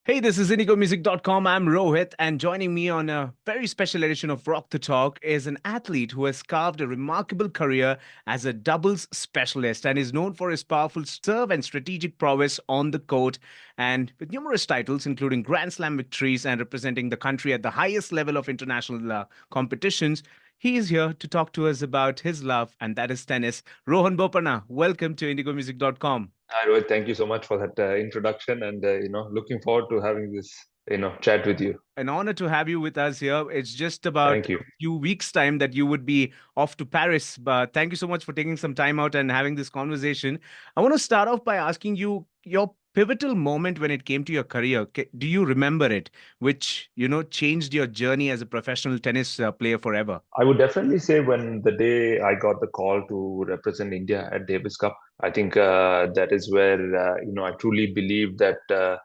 Hey, this is IndigoMusic.com. I'm Rohit, and joining me on a very special edition of Rock the Talk is an athlete who has carved a remarkable career as a doubles specialist and is known for his powerful serve and strategic prowess on the court. And with numerous titles, including Grand Slam victories and representing the country at the highest level of international competitions, he is here to talk to us about his love, and that is tennis. Rohan Bopanna, welcome to IndigoMusic.com. Hi, Rohit. Thank you so much for that introduction, and looking forward to having this chat with you. An honor to have you with us here. It's just about Thank you. a few weeks' time that you would be off to Paris. But thank you so much for taking some time out and having this conversation. I want to start off by asking you your pivotal moment when it came to your career. Do you remember it, which, changed your journey as a professional tennis player forever? I would definitely say when the day I got the call to represent India at Davis Cup, I think that is where I truly believe that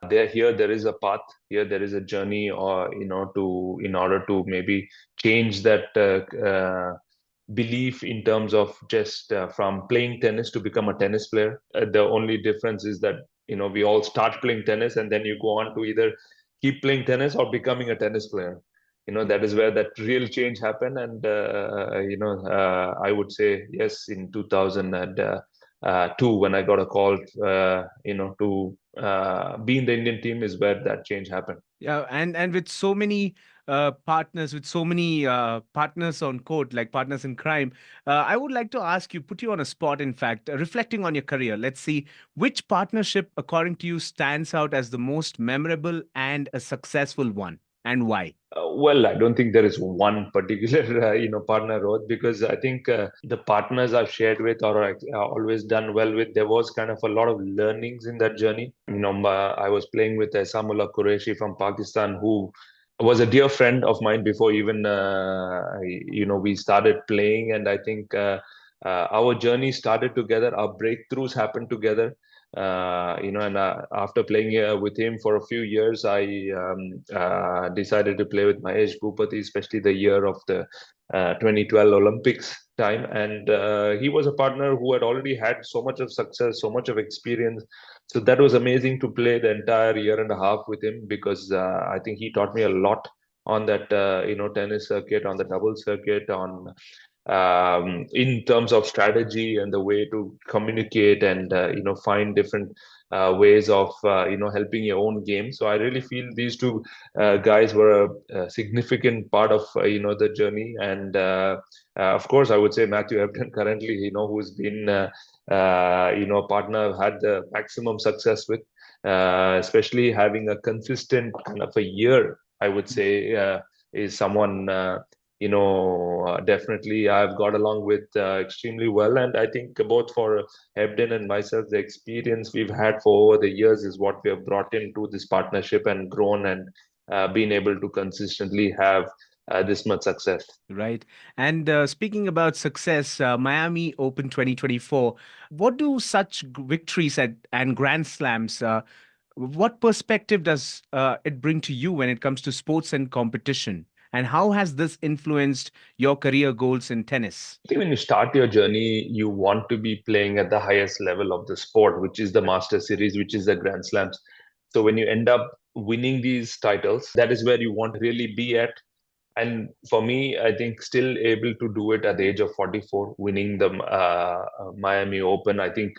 there is a path here, there is a journey, or to in order to maybe change that belief in terms of just from playing tennis to become a tennis player. The only difference is that we all start playing tennis and then you go on to either keep playing tennis or becoming a tennis player. That is where that real change happened, and I would say yes, in 2002 when I got a call to be in the Indian team is where that change happened. Yeah, and with so many partners, with so many partners on court, like partners in crime, I would like to ask you, put you on a spot. In fact, reflecting on your career, let's see which partnership, according to you, stands out as the most memorable and a successful one, and why. Well, I don't think there is one particular, partner, Rohit, because I think the partners I've shared with or always done well with, there was kind of a lot of learnings in that journey. I was playing with Samullah Qureshi from Pakistan, who was a dear friend of mine before even, we started playing. And I think our journey started together, our breakthroughs happened together. And after playing with him for a few years, I decided to play with Mahesh Bhupati, especially the year of the 2012 Olympics time. And he was a partner who had already had so much of success, so much of experience. So that was amazing to play the entire year and a half with him because I think he taught me a lot on that, tennis circuit, on the double circuit, on in terms of strategy and the way to communicate and find different ways of helping your own game. So I really feel these two guys were a significant part of the journey. And of course, I would say Matthew Ebden currently, who's been a partner I've had the maximum success with, especially having a consistent kind of a year. I would say is someone. Definitely I've got along with extremely well. And I think both for Hebden and myself, the experience we've had for over the years is what we have brought into this partnership and grown and been able to consistently have this much success. Right. And speaking about success, Miami Open 2024, what do such victories and Grand Slams, what perspective does it bring to you when it comes to sports and competition? And how has this influenced your career goals in tennis? I think when you start your journey, you want to be playing at the highest level of the sport, which is the Master Series, which is the Grand Slams. So when you end up winning these titles, that is where you want to really be at. And for me, I think still able to do it at the age of 44, winning the Miami Open. I think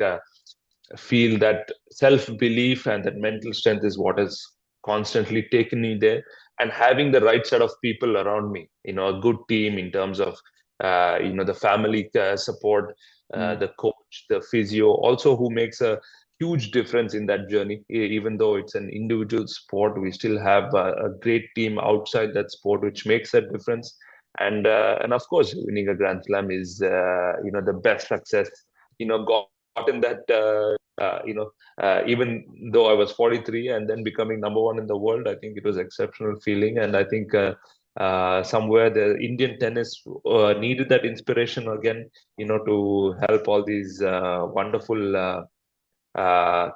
feel that self-belief and that mental strength is what has constantly taken me there. And having the right set of people around me, a good team in terms of the family support, the coach, the physio, also who makes a huge difference in that journey. Even though it's an individual sport, we still have a great team outside that sport, which makes a difference. And of course, winning a Grand Slam is the best success gotten that even though I was 43 and then becoming number one in the world, I think it was exceptional feeling. And I think somewhere the Indian tennis needed that inspiration again, to help all these wonderful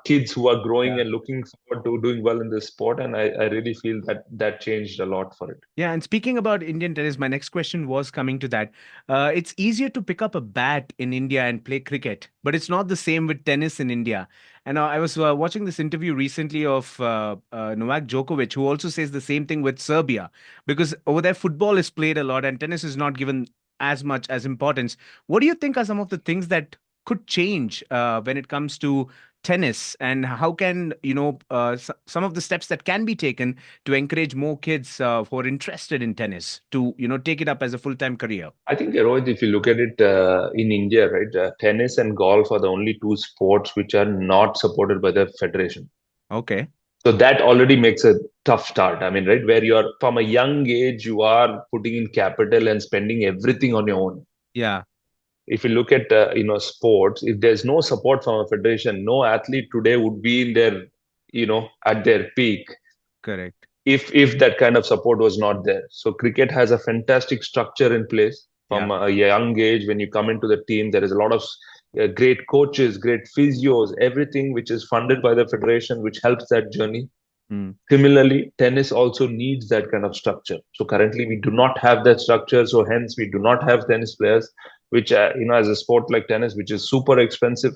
kids who are growing Yeah. and looking forward to doing well in this sport. And I really feel that that changed a lot for it. Yeah, and speaking about Indian tennis, my next question was coming to that. It's easier to pick up a bat in India and play cricket, but it's not the same with tennis in India. And I was watching this interview recently of Novak Djokovic, who also says the same thing with Serbia, because over there football is played a lot and tennis is not given as much as importance. What do you think are some of the things that could change when it comes to tennis, and how can some of the steps that can be taken to encourage more kids who are interested in tennis to take it up as a full-time career? I think, Rohit, if you look at it in India, right, tennis and golf are the only two sports which are not supported by the federation. Okay. So that already makes a tough start. I mean, right, where you're from a young age, you are putting in capital and spending everything on your own. Yeah. If you look at sports, if there's no support from a federation, no athlete today would be in their at their peak Correct. if that kind of support was not there. So cricket has a fantastic structure in place Yeah. from a young age. When you come into the team, there is a lot of great coaches, great physios, everything which is funded by the federation, which helps that journey. Hmm. Similarly, tennis also needs that kind of structure. So currently, we do not have that structure. So hence, we do not have tennis players, which as a sport like tennis, which is super expensive,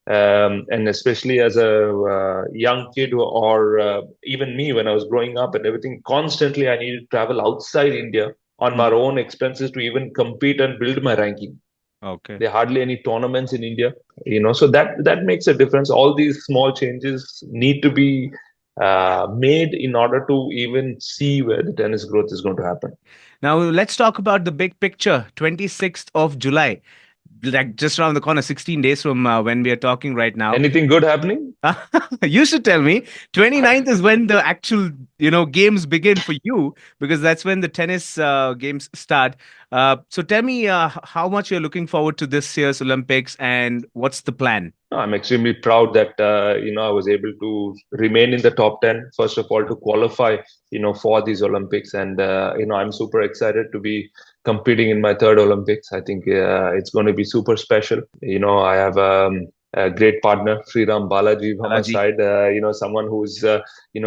and especially as a young kid or even me when I was growing up and everything, constantly I needed to travel outside India on my Hmm. own expenses to even compete and build my ranking. Okay. There are hardly any tournaments in India, so that makes a difference. All these small changes need to be made in order to even see where the tennis growth is going to happen. Now let's talk about the big picture. 26th of July, like just around the corner, 16 days from when we are talking right now. Anything good happening? You should tell me. 29th is when the actual, games begin for you, because that's when the tennis games start. So tell me how much you're looking forward to this year's Olympics and what's the plan? No, I'm extremely proud that I was able to remain in the top 10. First of all, to qualify for these Olympics, and I'm super excited to be competing in my third Olympics. I think it's going to be super special. I have a great partner, Sriram Balaji, by my Balaji. side. Someone who's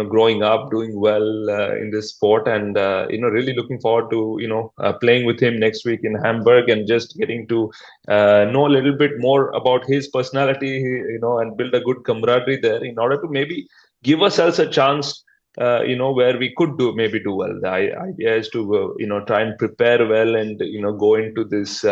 growing up, doing well in this sport, and really looking forward to playing with him next week in Hamburg and just getting to know a little bit more about his personality, and build a good camaraderie there in order to maybe give ourselves a chance, where we could do well. The idea is to, try and prepare well and, go into this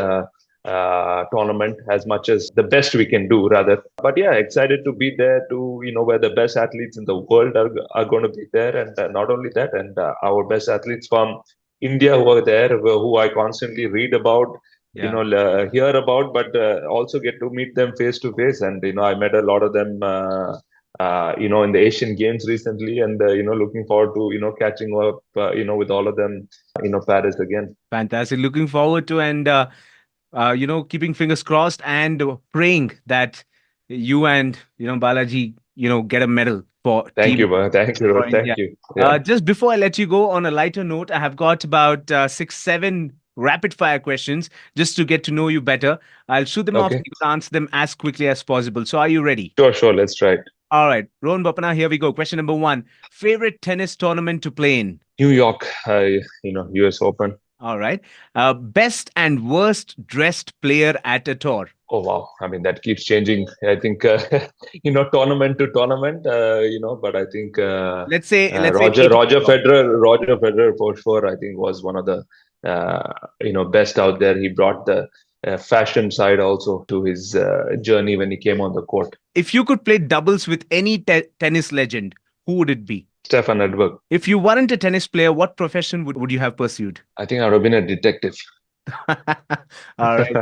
tournament as much as the best we can do, rather. But yeah, excited to be there to, where the best athletes in the world are going to be there. And not only that, and our best athletes from India who are there, who I constantly read about, Yeah. hear about, but also get to meet them face to face. And I met a lot of them in the Asian Games recently, and looking forward to catching up with all of them Paris again. Fantastic. Looking forward to, and keeping fingers crossed and praying that you and Balaji get a medal for Thank team you, thank you, for Rohit. India. Thank you. Yeah. Just before I let you go, on a lighter note, I have got about 6, 7 rapid fire questions just to get to know you better. I'll shoot them off to Okay. you to answer them as quickly as possible. So, are you ready? Sure, sure. Let's try it. All right, Rohan Bopanna, here we go. Question number one: favorite tennis tournament to play in? New York, US Open. All right. Best and worst dressed player at a tour? Oh wow! I mean that keeps changing. I think tournament to tournament. But I think Let's say Roger 80 Roger tour. Federer Roger Federer for sure. I think was one of the best out there. He brought the fashion side also to his journey when he came on the court. If you could play doubles with any tennis legend, who would it be? Stefan Edberg. If you weren't a tennis player, what profession would you have pursued? I think I would have been a detective. All right.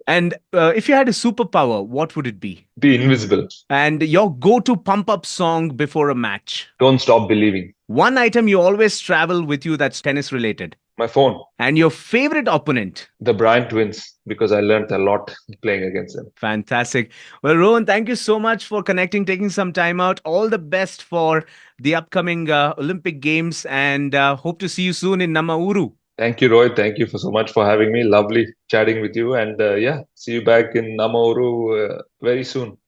And if you had a superpower, what would it be? Be invisible. And your go to pump up song before a match? Don't stop believing. One item you always travel with you that's tennis related? My phone. And your favorite opponent? The Bryant twins, because I learned a lot playing against them. Fantastic. Well, Rohan, thank you so much for connecting, taking some time out. All the best for the upcoming Olympic Games, and hope to see you soon in Namauru. Thank you, Roy. Thank you so much for having me. Lovely chatting with you. And yeah, see you back in Namauru very soon.